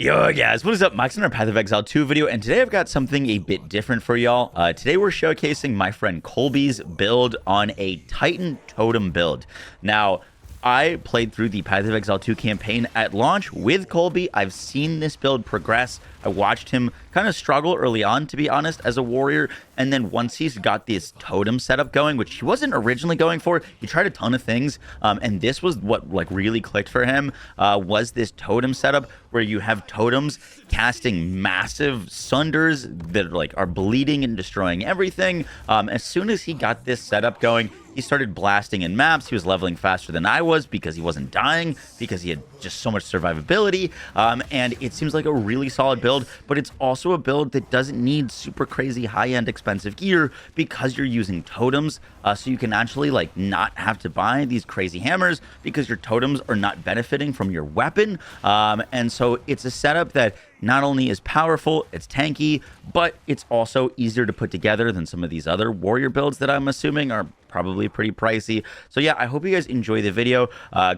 Yo guys, what is up? Mike's in our Path of Exile 2 video, and today I've got something a bit different for y'all. Today we're showcasing my friend Colby's build on a Titan Totem build. Now, I played through the Path of Exile 2 campaign at launch with Colby. I've seen this build progress. I watched him kind of struggle early on, to be honest, as a warrior. And then once he's got this totem setup going, which he wasn't originally going for, he tried a ton of things. And this was what really clicked for him, was this totem setup where you have totems casting massive Sunders that are bleeding and destroying everything. As soon as he got this setup going, he started blasting in maps. He was leveling faster than I was because he wasn't dying, because he had just so much survivability. And it seems like a really solid build, but it's also a build that doesn't need super crazy high-end expensive gear because you're using totems. So you can actually not have to buy these crazy hammers because your totems are not benefiting from your weapon. And so it's a setup that not only is powerful, it's tanky, but it's also easier to put together than some of these other warrior builds that I'm assuming are probably pretty pricey. So yeah, I hope you guys enjoy the video.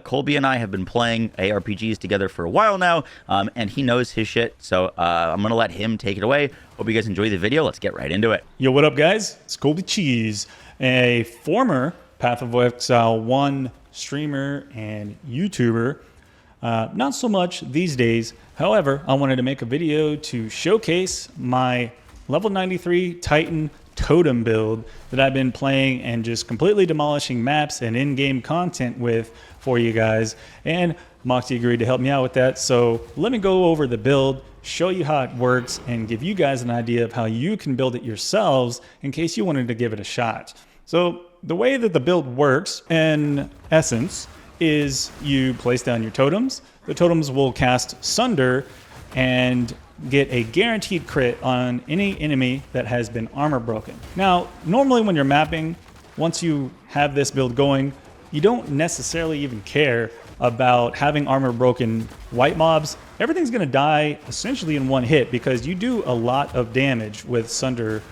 Colby and I have been playing ARPGs together for a while now, and he knows his shit, so I'm gonna let him take it away. Hope you guys enjoy the video. Let's get right into it. Yo, what up guys? It's Colby Cheese, a former Path of Exile 1 streamer and YouTuber. Not so much these days. However, I wanted to make a video to showcase my level 93 Titan Totem build that I've been playing and just completely demolishing maps and in-game content with for you guys. And Moxie agreed to help me out with that. So let me go over the build, show you how it works, and give you guys an idea of how you can build it yourselves in case you wanted to give it a shot. So the way that the build works, in essence, is you place down your totems. The totems will cast Sunder and get a guaranteed crit on any enemy that has been armor broken. Now, normally when you're mapping, once you have this build going, you don't necessarily even care about having armor broken white mobs. Everything's gonna die essentially in one hit because you do a lot of damage with Sunder.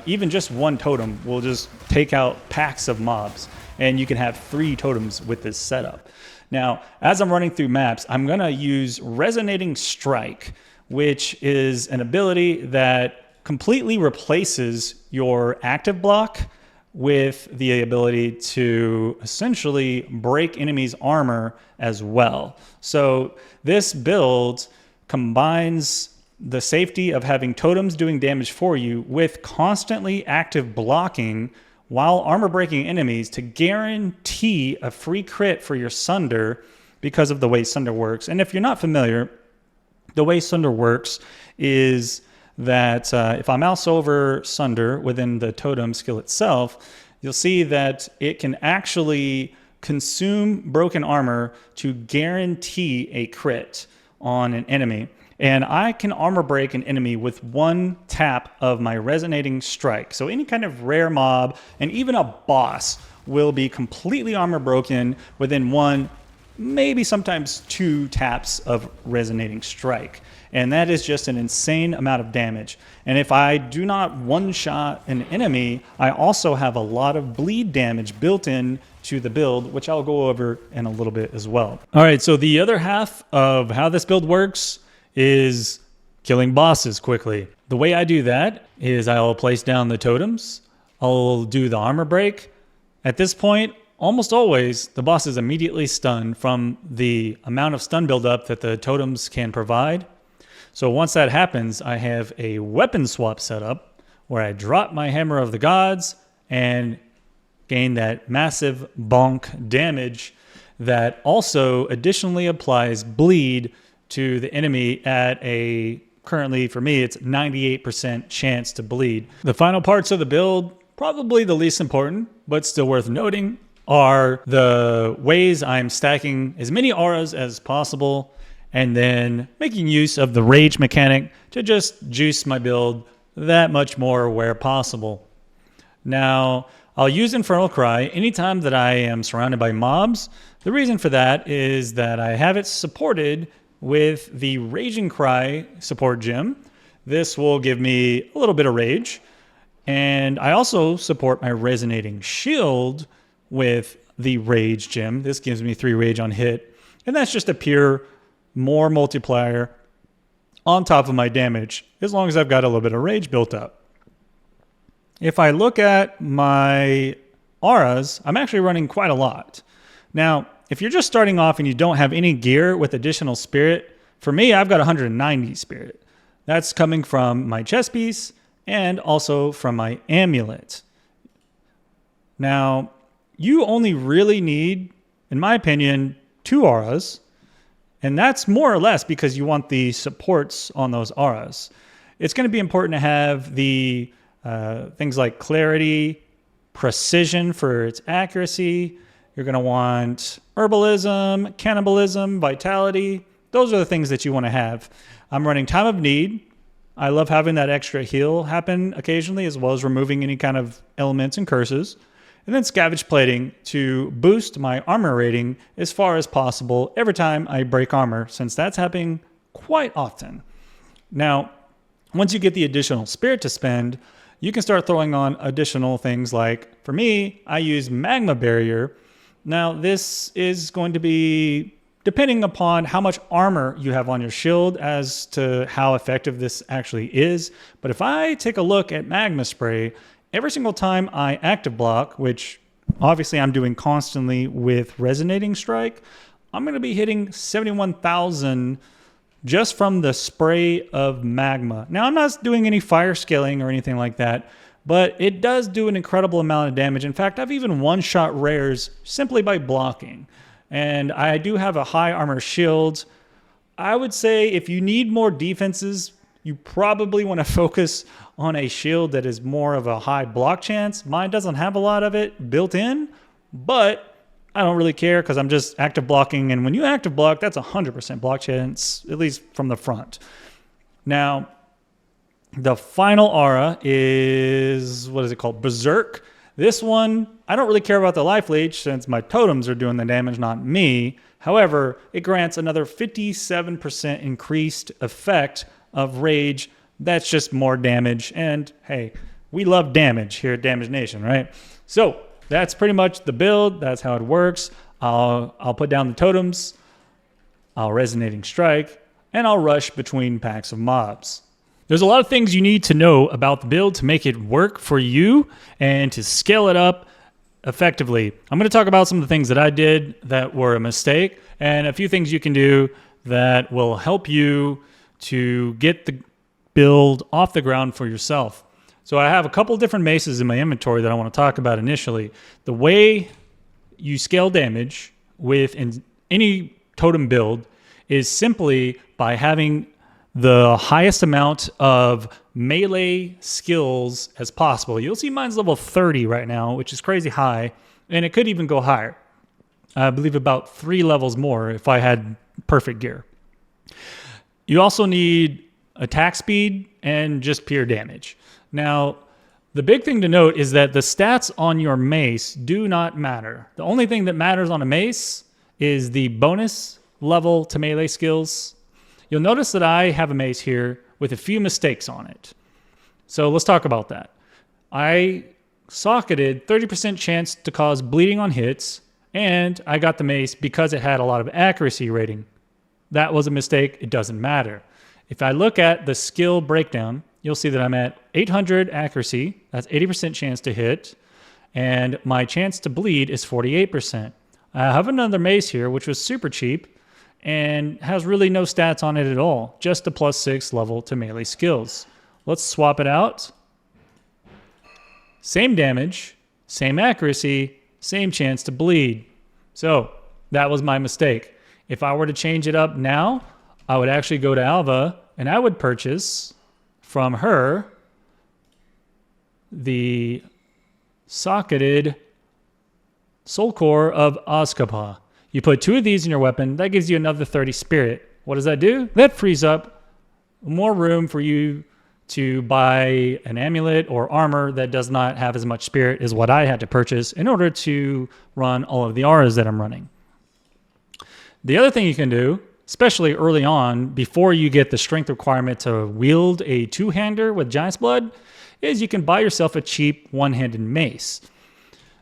Even just one totem will just take out packs of mobs, and you can have 3 totems with this setup. Now, as I'm running through maps, I'm gonna use Resonating Strike, which is an ability that completely replaces your active block with the ability to essentially break enemies' armor as well. So this build combines the safety of having totems doing damage for you with constantly active blocking while armor breaking enemies to guarantee a free crit for your Sunder because of the way Sunder works. And if you're not familiar, the way Sunder works is that if I mouse over Sunder within the totem skill itself, you'll see that it can actually consume broken armor to guarantee a crit on an enemy. And I can armor break an enemy with 1 tap of my Resonating Strike. So any kind of rare mob and even a boss will be completely armor broken within 1, maybe sometimes 2 taps of Resonating Strike. And that is just an insane amount of damage. And if I do not one-shot an enemy, I also have a lot of bleed damage built in to the build, which I'll go over in a little bit as well. All right, so the other half of how this build works is killing bosses quickly. The way I do that is I'll place down the totems, I'll do the armor break. At this point, almost always, the boss is immediately stunned from the amount of stun buildup that the totems can provide. So once that happens, I have a weapon swap setup where I drop my Hammer of the Gods and gain that massive bonk damage that also additionally applies bleed to the enemy at a, currently for me, it's 98% chance to bleed. The final parts of the build, probably the least important, but still worth noting, are the ways I'm stacking as many auras as possible and then making use of the rage mechanic to just juice my build that much more where possible. Now, I'll use Infernal Cry anytime that I am surrounded by mobs. The reason for that is that I have it supported with the Raging Cry support gem. This will give me a little bit of rage. And I also support my Resonating Shield with the Rage gem. This gives me 3 rage on hit. And that's just a pure more multiplier on top of my damage, as long as I've got a little bit of rage built up. If I look at my auras, I'm actually running quite a lot. Now, if you're just starting off and you don't have any gear with additional spirit, for me, I've got 190 spirit. That's coming from my chest piece and also from my amulet. Now, you only really need, in my opinion, 2 auras, and that's more or less because you want the supports on those auras. It's going to be important to have the things like clarity, precision for its accuracy. You're going to want herbalism, cannibalism, vitality. Those are the things that you want to have. I'm running Time of Need. I love having that extra heal happen occasionally, as well as removing any kind of elements and curses. And then Scavenge Plating to boost my armor rating as far as possible every time I break armor, since that's happening quite often. Now, once you get the additional spirit to spend, you can start throwing on additional things like, for me, I use Magma Barrier. Now, this is going to be depending upon how much armor you have on your shield as to how effective this actually is. But if I take a look at Magma Spray, every single time I active block, which obviously I'm doing constantly with Resonating Strike, I'm going to be hitting 71,000 just from the spray of magma. Now, I'm not doing any fire scaling or anything like that, but it does do an incredible amount of damage. In fact, I've even one-shot rares simply by blocking. And I do have a high armor shield. I would say if you need more defenses, you probably want to focus on a shield that is more of a high block chance. Mine doesn't have a lot of it built in, but I don't really care because I'm just active blocking. And when you active block, that's 100% block chance, at least from the front. Now, the final aura is, what is it called? Berserk. This one, I don't really care about the life leech since my totems are doing the damage, not me. However, it grants another 57% increased effect of rage. That's just more damage. And hey, we love damage here at Damage Nation, right? So that's pretty much the build. That's how it works. I'll put down the totems. I'll Resonating Strike. And I'll rush between packs of mobs. There's a lot of things you need to know about the build to make it work for you and to scale it up effectively. I'm going to talk about some of the things that I did that were a mistake and a few things you can do that will help you to get the build off the ground for yourself. So I have a couple different maces in my inventory that I want to talk about initially. The way you scale damage with any totem build is simply by having the highest amount of melee skills as possible. You'll see mine's level 30 right now, which is crazy high, and it could even go higher. I believe about 3 levels more if I had perfect gear. You also need attack speed and just pure damage. Now, the big thing to note is that the stats on your mace do not matter. The only thing that matters on a mace is the bonus level to melee skills. You'll notice that I have a mace here with a few mistakes on it. So let's talk about that. I socketed 30% chance to cause bleeding on hits, and I got the mace because it had a lot of accuracy rating. That was a mistake. It doesn't matter. If I look at the skill breakdown, you'll see that I'm at 800 accuracy. That's 80% chance to hit. And my chance to bleed is 48%. I have another mace here, which was super cheap and has really no stats on it at all. Just a +6 level to melee skills. Let's swap it out. Same damage, same accuracy, same chance to bleed. So that was my mistake. If I were to change it up now, I would actually go to Alva and I would purchase from her the socketed Soul Core of Azkaban. You put 2 of these in your weapon, that gives you another 30 spirit. What does that do? That frees up more room for you to buy an amulet or armor that does not have as much spirit as what I had to purchase in order to run all of the auras that I'm running. The other thing you can do, especially early on, before you get the strength requirement to wield a 2-hander with Giant's Blood, is you can buy yourself a cheap one-handed mace.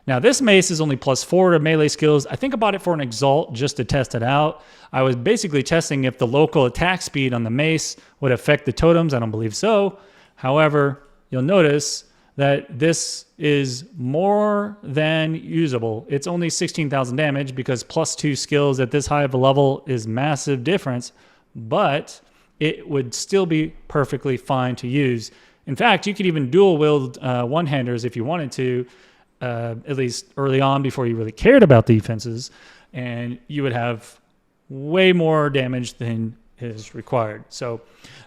Now, this mace is only +4 to melee skills. I think about it for an Exalt just to test it out. I was basically testing if the local attack speed on the mace would affect the totems. I don't believe so. However, you'll notice that this is more than usable. It's only 16,000 damage because +2 skills at this high of a level is massive difference, but it would still be perfectly fine to use. In fact, you could even dual wield one-handers if you wanted to, at least early on before you really cared about defenses, and you would have way more damage than is required. So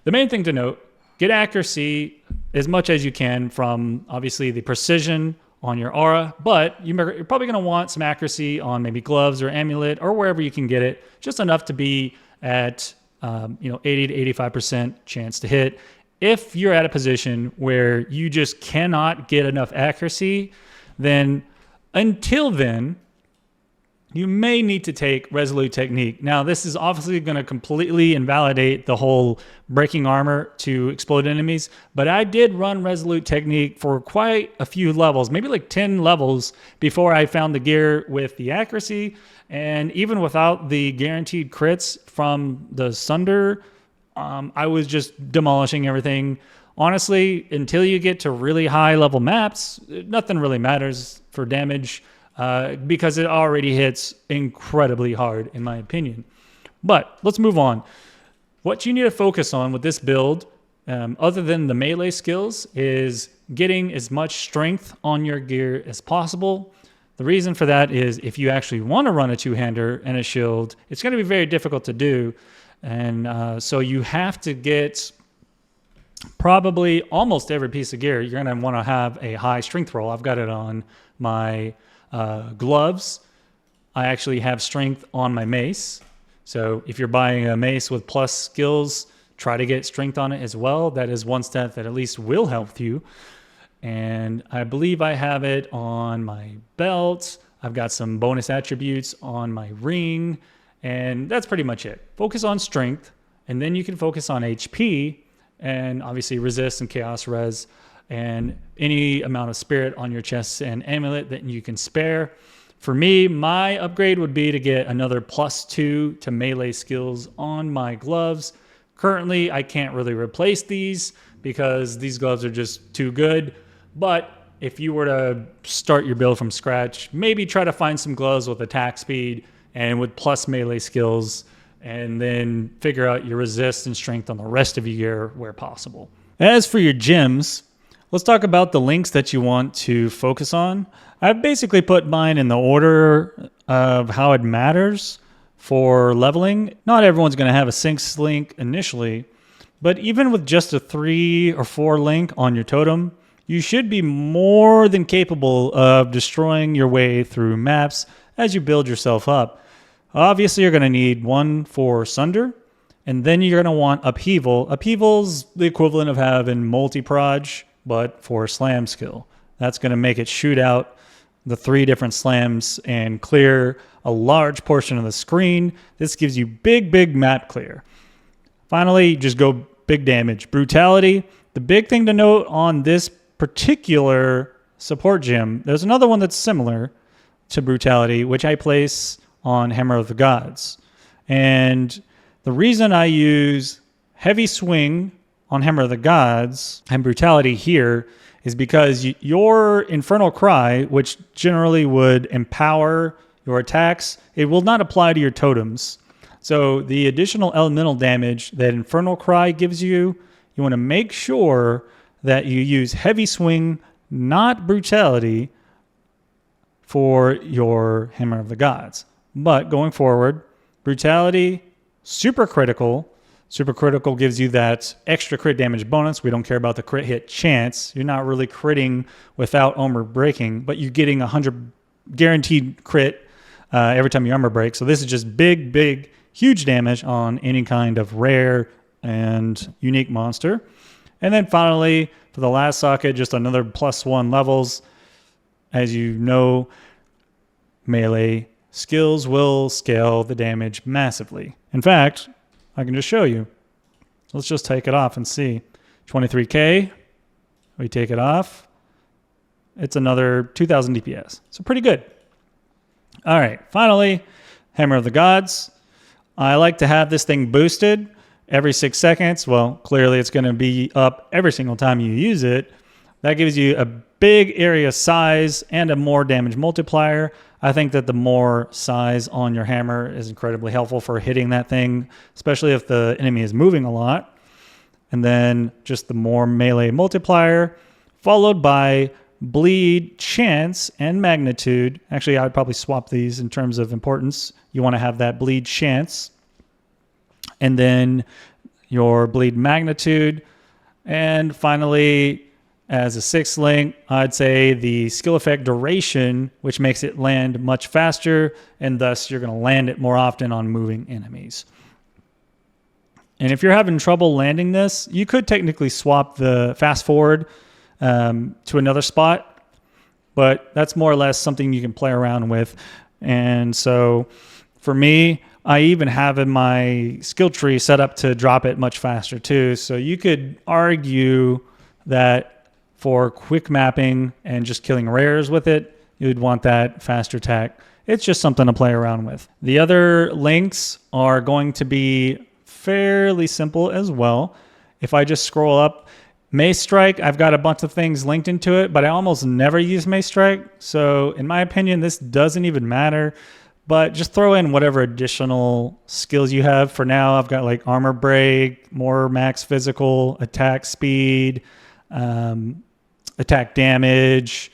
the main thing to note, get accuracy as much as you can from obviously the precision on your aura, but you're probably going to want some accuracy on maybe gloves or amulet or wherever you can get it, just enough to be at 80 to 85% chance to hit. If you're at a position where you just cannot get enough accuracy, then until then, you may need to take Resolute Technique. Now, this is obviously going to completely invalidate the whole breaking armor to explode enemies, but I did run Resolute Technique for quite a few levels, maybe like 10 levels before I found the gear with the accuracy, and even without the guaranteed crits from the Sunder, I was just demolishing everything. Honestly, until you get to really high level maps, nothing really matters for damage because it already hits incredibly hard, in my opinion. But let's move on. What you need to focus on with this build, other than the melee skills, is getting as much strength on your gear as possible. The reason for that is if you actually want to run a two-hander and a shield, it's going to be very difficult to do. And so you have to get probably almost every piece of gear. You're going to want to have a high strength roll. I've got it on my gloves. I actually have strength on my mace. So if you're buying a mace with plus skills, try to get strength on it as well. That is one stat that at least will help you. And I believe I have it on my belt. I've got some bonus attributes on my ring. And that's pretty much it. Focus on strength, and then you can focus on HP, and obviously resist and chaos res, and any amount of spirit on your chest and amulet that you can spare. For me, my upgrade would be to get another +2 to melee skills on my gloves. Currently, I can't really replace these because these gloves are just too good. But if you were to start your build from scratch, maybe try to find some gloves with attack speed and with plus melee skills, and then figure out your resist and strength on the rest of your gear where possible. As for your gems, let's talk about the links that you want to focus on. I've basically put mine in the order of how it matters for leveling. Not everyone's going to have a 6 link initially, but even with just a 3 or 4 link on your totem, you should be more than capable of destroying your way through maps as you build yourself up. Obviously, you're going to need one for Sunder, and then you're going to want Upheaval. Upheaval's the equivalent of having multi-proj, but for slam skill. That's going to make it shoot out the 3 different slams and clear a large portion of the screen. This gives you big map clear. Finally, just go big damage. Brutality. The big thing to note on this particular support gem, there's another one that's similar to Brutality, which I place on Hammer of the Gods. And the reason I use Heavy Swing on Hammer of the Gods and Brutality here is because your Infernal Cry, which generally would empower your attacks, it will not apply to your totems. So the additional elemental damage that Infernal Cry gives you, you want to make sure that you use Heavy Swing, not Brutality, for your Hammer of the Gods. But going forward, Brutality, super critical. Super critical gives you that extra crit damage bonus. We don't care about the crit hit chance. You're not really critting without armor breaking, but you're getting 100 guaranteed crit every time your armor breaks. So this is just big, huge damage on any kind of rare and unique monster. And then finally, for the last socket, just another +1 levels. As you know, melee skills will scale the damage massively. In fact, I can just show you. Let's just take it off and see. 23k, we take it off. it's another 2000 DPS. So pretty good. All right, finally, Hammer of the Gods. I like to have this thing boosted every 6 seconds. Well, clearly it's going to be up every single time you use it. That gives you a big area size and a more damage multiplier. I think that the more size on your hammer is incredibly helpful for hitting that thing, especially if the enemy is moving a lot. And then just the more melee multiplier, followed by bleed chance and magnitude. Actually, I'd probably swap these in terms of importance. You want to have that bleed chance, and then your bleed magnitude. And finally, as a sixth link, I'd say the skill effect duration, which makes it land much faster, and thus you're going to land it more often on moving enemies. And if you're having trouble landing this, you could technically swap the fast forward to another spot, but that's more or less something you can play around with. And so for me, I even have in my skill tree set up to drop it much faster too. So you could argue that for quick mapping and just killing rares with it, you'd want that faster attack. It's just something to play around with. The other links are going to be fairly simple as well. If I just scroll up, Mace Strike, I've got a bunch of things linked into it, but I almost never use Mace Strike. So in my opinion, this doesn't even matter. But just throw in whatever additional skills you have. For now, I've got like Armor Break, more max physical, attack speed, attack damage,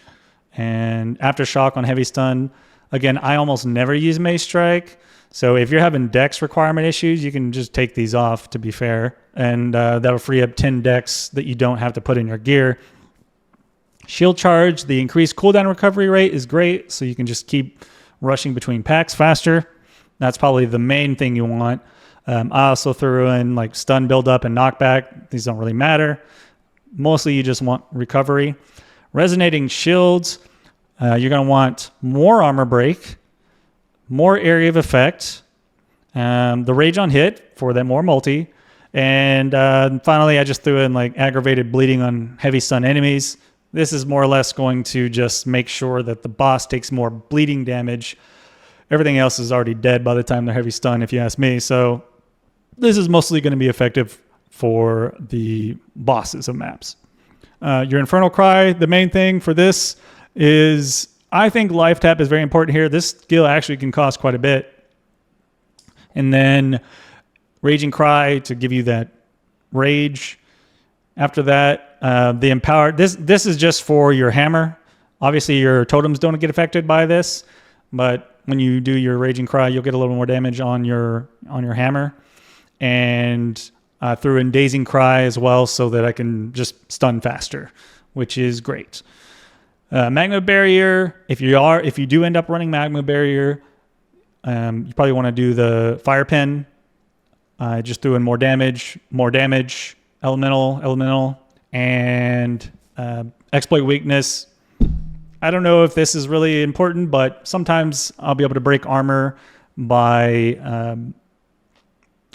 and Aftershock on heavy stun. Again, I almost never use Mace Strike. So if you're having dex requirement issues, you can just take these off, to be fair. And that'll free up 10 dex that you don't have to put in your gear. Shield Charge, the increased cooldown recovery rate is great. So you can just keep rushing between packs faster. That's probably the main thing you want. I also threw in like stun buildup and knockback. These don't really matter. Mostly you just want recovery. Resonating shields, you're going to want more armor break, more area of effect, the rage on hit for that more multi, and finally I just threw in like aggravated bleeding on heavy stun enemies. This is more or less going to just make sure that the boss takes more bleeding damage. Everything else is already dead by the time they're heavy stun, if you ask me. So this is mostly going to be effective for the bosses of maps. Your Infernal Cry, the main thing for this is, I think life tap is very important here. This skill actually can cost quite a bit. And then Raging Cry to give you that rage. After that, the Empowered. This is just for your hammer. Obviously, your totems don't get affected by this, but when you do your Raging Cry, you'll get a little more damage on your hammer. And I threw in Dazing Cry as well so that I can just stun faster, which is great. Magma Barrier, if you do end up running Magma Barrier, you probably want to do the Fire Pin. I just threw in more damage, elemental, and exploit weakness. I don't know if this is really important, but sometimes I'll be able to break armor by,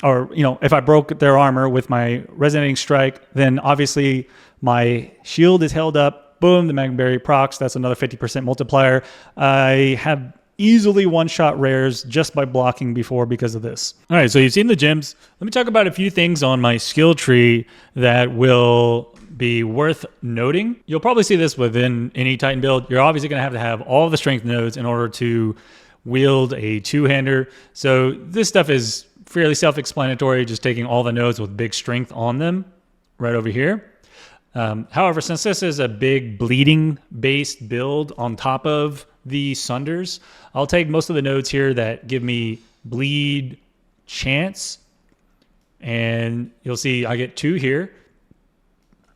if I broke their armor with my resonating strike, then obviously my shield is held up. Boom, the Magma Barrier procs. That's another 50% multiplier. I have easily one-shot rares just by blocking before because of this. All right, so you've seen the gems. Let me talk about a few things on my skill tree that will be worth noting. You'll probably see this within any Titan build. You're obviously going to have all the strength nodes in order to wield a two-hander. So this stuff is fairly self-explanatory, just taking all the nodes with big strength on them right over here. However, since this is a big bleeding-based build on top of the Sunders, I'll take most of the nodes here that give me bleed chance. And you'll see I get 2 here.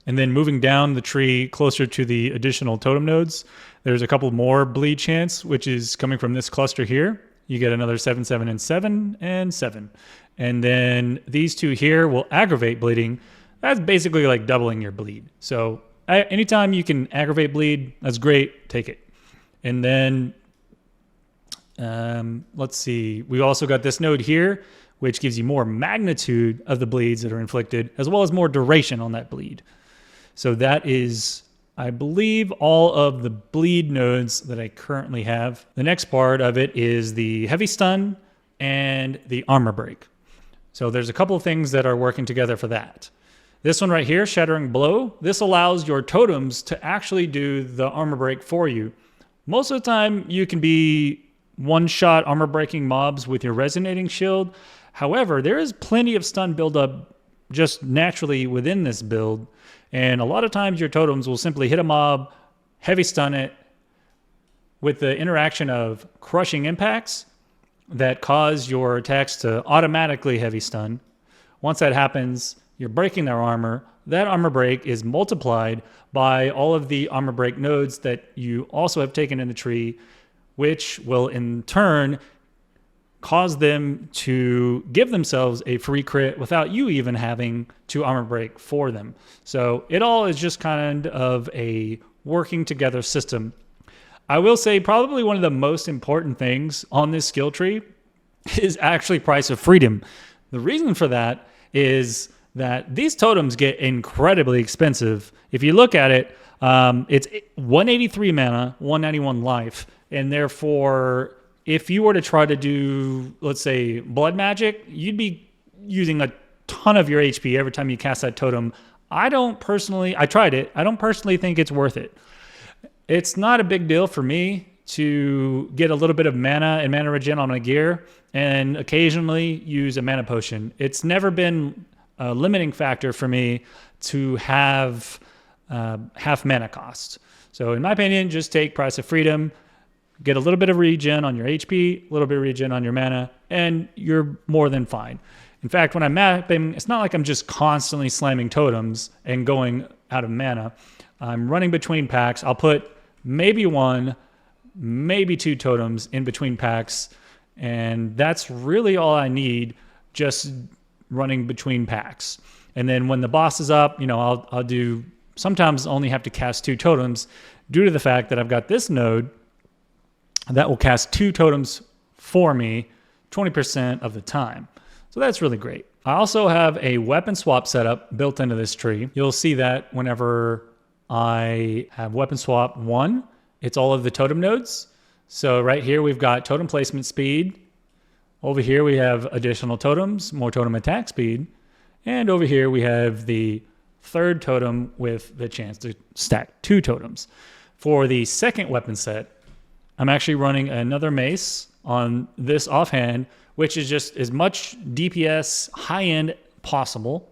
And then moving down the tree closer to the additional totem nodes, there's a couple more bleed chance, which is coming from this cluster here. You get another 7, 7, and 7, and 7. And then these 2 here will aggravate bleeding. That's basically like doubling your bleed. So anytime you can aggravate bleed, that's great. Take it. And then let's see. We also got this node here, which gives you more magnitude of the bleeds that are inflicted, as well as more duration on that bleed. So that is I believe, all of the bleed nodes that I currently have. The next part of it is the heavy stun and the armor break. So there's a couple of things that are working together for that. This one right here, Shattering Blow, this allows your totems to actually do the armor break for you. Most of the time, you can be one-shot armor breaking mobs with your Resonating Shield. However, there is plenty of stun buildup just naturally within this build. And a lot of times your totems will simply hit a mob, heavy stun it, with the interaction of crushing impacts that cause your attacks to automatically heavy stun. Once that happens, you're breaking their armor. That armor break is multiplied by all of the armor break nodes that you also have taken in the tree, which will in turn cause them to give themselves a free crit without you even having to armor break for them. So it all is just kind of a working together system. I will say probably one of the most important things on this skill tree is actually price of freedom. The reason for that is that these totems get incredibly expensive. If you look at it, it's 183 mana, 191 life, and therefore if you were to try to do, let's say, blood magic, you'd be using a ton of your HP every time you cast that totem. I tried it. I don't personally think it's worth it. It's not a big deal for me to get a little bit of mana and mana regen on my gear and occasionally use a mana potion. It's never been a limiting factor for me to have half mana cost. So in my opinion, just take Price of Freedom, get a little bit of regen on your HP, a little bit of regen on your mana, and you're more than fine. In fact, when I'm mapping, it's not like I'm just constantly slamming totems and going out of mana. I'm running between packs. I'll put maybe one, maybe two totems in between packs, and that's really all I need, just running between packs. And then when the boss is up, I'll do sometimes only have to cast two totems due to the fact that I've got this node that will cast two totems for me 20% of the time. So that's really great. I also have a weapon swap setup built into this tree. You'll see that whenever I have weapon swap 1, it's all of the totem nodes. So right here we've got totem placement speed. Over here we have additional totems, more totem attack speed. And over here we have the third totem with the chance to stack two totems. For the second weapon set, I'm actually running another mace on this offhand, which is just as much DPS high-end possible.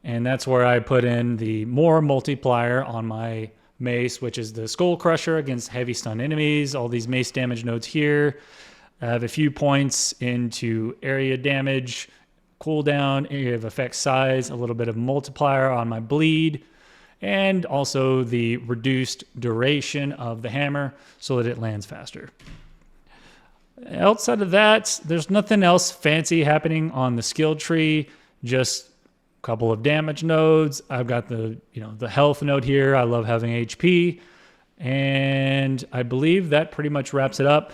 And that's where I put in the more multiplier on my mace, which is the Skull Crusher against heavy stun enemies, all these mace damage nodes here. I have a few points into area damage, cooldown, area of effect size, a little bit of multiplier on my bleed, and also the reduced duration of the hammer so that it lands faster. Outside of that, there's nothing else fancy happening on the skill tree, just a couple of damage nodes. I've got the health node here. I love having HP, and I believe that pretty much wraps it up.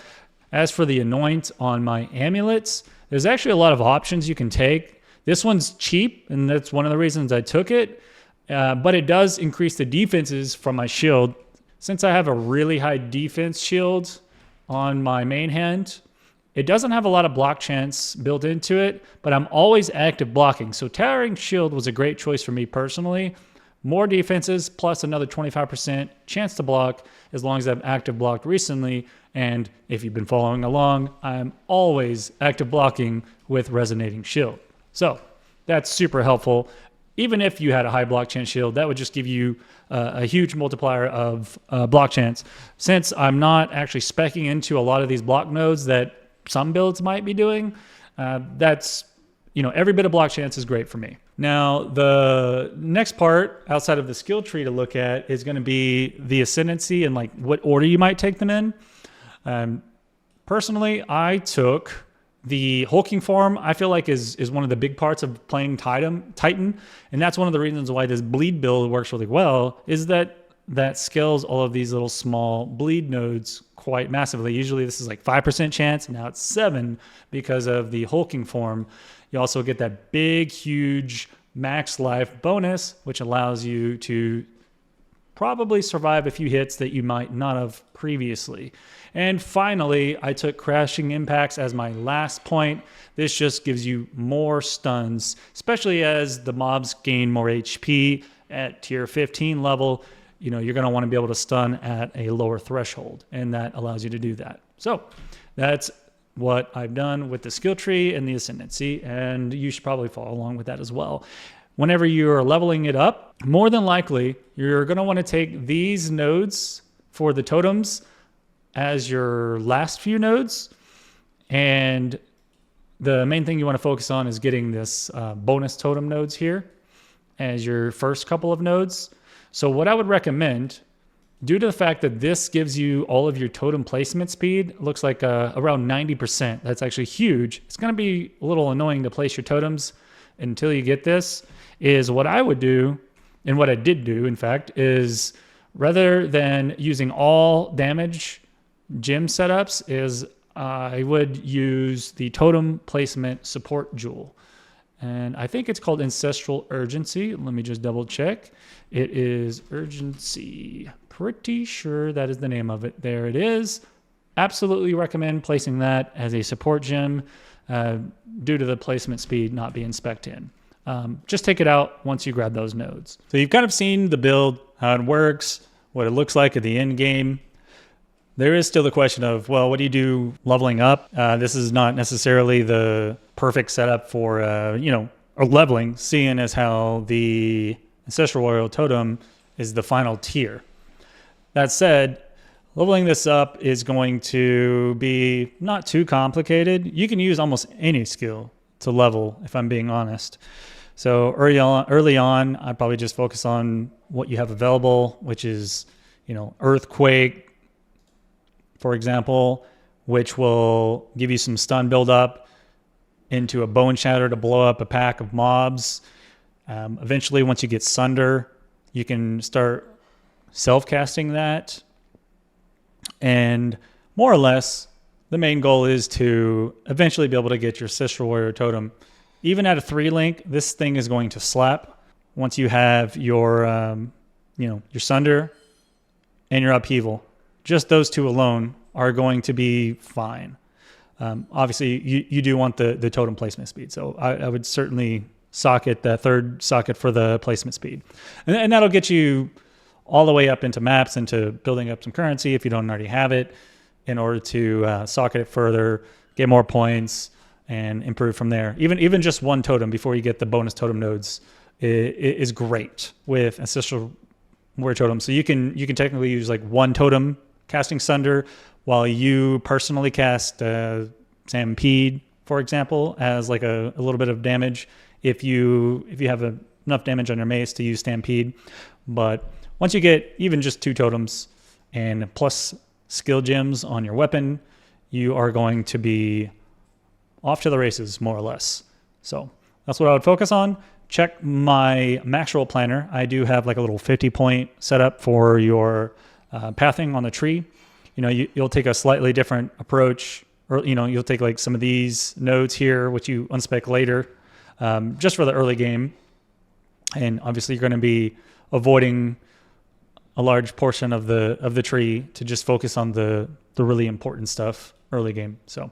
As for the anoint on my amulets, there's actually a lot of options you can take. This one's cheap, and that's one of the reasons I took it, but it does increase the defenses from my shield. Since I have a really high defense shield on my main hand, it doesn't have a lot of block chance built into it, but I'm always active blocking. So Towering Shield was a great choice for me personally. More defenses plus another 25% chance to block as long as I've active blocked recently. And if you've been following along, I'm always active blocking with Resonating Shield. So that's super helpful. Even if you had a high block chance shield, that would just give you a huge multiplier of block chance. Since I'm not actually speccing into a lot of these block nodes that some builds might be doing, that's, every bit of block chance is great for me. Now, the next part outside of the skill tree to look at is going to be the ascendancy and like what order you might take them in. Personally, I took the hulking form. I feel like is one of the big parts of playing Titan, and that's one of the reasons why this bleed build works really well, is that scales all of these little small bleed nodes quite massively. Usually this is like 5% chance, and now it's 7 because of the hulking form. You also get that big, huge max life bonus, which allows you to probably survive a few hits that you might not have previously. And finally, I took crashing impacts as my last point. This just gives you more stuns, especially as the mobs gain more HP at tier 15 level. You know, you're going to want to be able to stun at a lower threshold, and that allows you to do that. So that's what I've done with the skill tree and the ascendancy, and you should probably follow along with that as well. Whenever you're leveling it up, more than likely, you're going to want to take these nodes for the totems as your last few nodes. And the main thing you want to focus on is getting this bonus totem nodes here as your first couple of nodes. So what I would recommend, due to the fact that this gives you all of your totem placement speed, looks like around 90%. That's actually huge. It's going to be a little annoying to place your totems until you get this. Is what I would do, and what I did do, in fact, is rather than using all damage gym setups, is I would use the totem placement support jewel. And I think it's called Ancestral Urgency. Let me just double check. It is Urgency. Pretty sure that is the name of it. There it is. Absolutely recommend placing that as a support gem due to the placement speed not being spec'd in. Just take it out once you grab those nodes. So you've kind of seen the build, how it works, what it looks like at the end game. There is still the question of, well, what do you do leveling up? This is not necessarily the perfect setup for, or leveling, seeing as how the Ancestral Royal Totem is the final tier. That said, leveling this up is going to be not too complicated. You can use almost any skill to level, if I'm being honest. So early on, I'd probably just focus on what you have available, which is, Earthquake, for example, which will give you some stun buildup into a Bone Shatter to blow up a pack of mobs. Eventually, once you get Sunder, you can start self-casting that. And more or less, the main goal is to eventually be able to get your Ancestral Warrior Totem. Even at a 3-link, this thing is going to slap. Once you have your, your Sunder and your Upheaval, just those two alone are going to be fine. Obviously, you do want the totem placement speed. So I would certainly socket the third socket for the placement speed. And that'll get you all the way up into maps, into building up some currency if you don't already have it, in order to socket it further, get more points, and improve from there. Even just one totem before you get the bonus totem nodes is great with Ancestral Warrior Totem. So you can technically use like one totem casting Sunder while you personally cast Stampede, for example, as like a little bit of damage if you have enough damage on your mace to use Stampede. But once you get even just 2 totems and plus skill gems on your weapon, you are going to be off to the races, more or less. So that's what I would focus on. Check my max roll planner. I do have like a little 50-point setup for your pathing on the tree. You'll take a slightly different approach, or you'll take like some of these nodes here, which you unspec later, just for the early game. And obviously, you're going to be avoiding a large portion of the tree to just focus on the really important stuff early game. So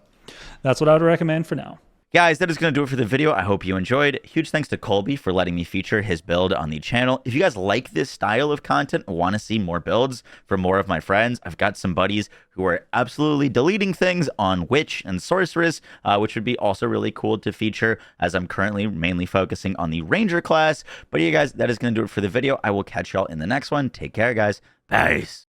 that's what I would recommend for now. Guys, that is going to do it for the video. I hope you enjoyed. Huge thanks to Colby for letting me feature his build on the channel. If you guys like this style of content and want to see more builds from more of my friends, I've got some buddies who are absolutely deleting things on Witch and Sorceress, which would be also really cool to feature, as I'm currently mainly focusing on the Ranger class. But yeah, guys, that is going to do it for the video. I will catch y'all in the next one. Take care, guys. Peace.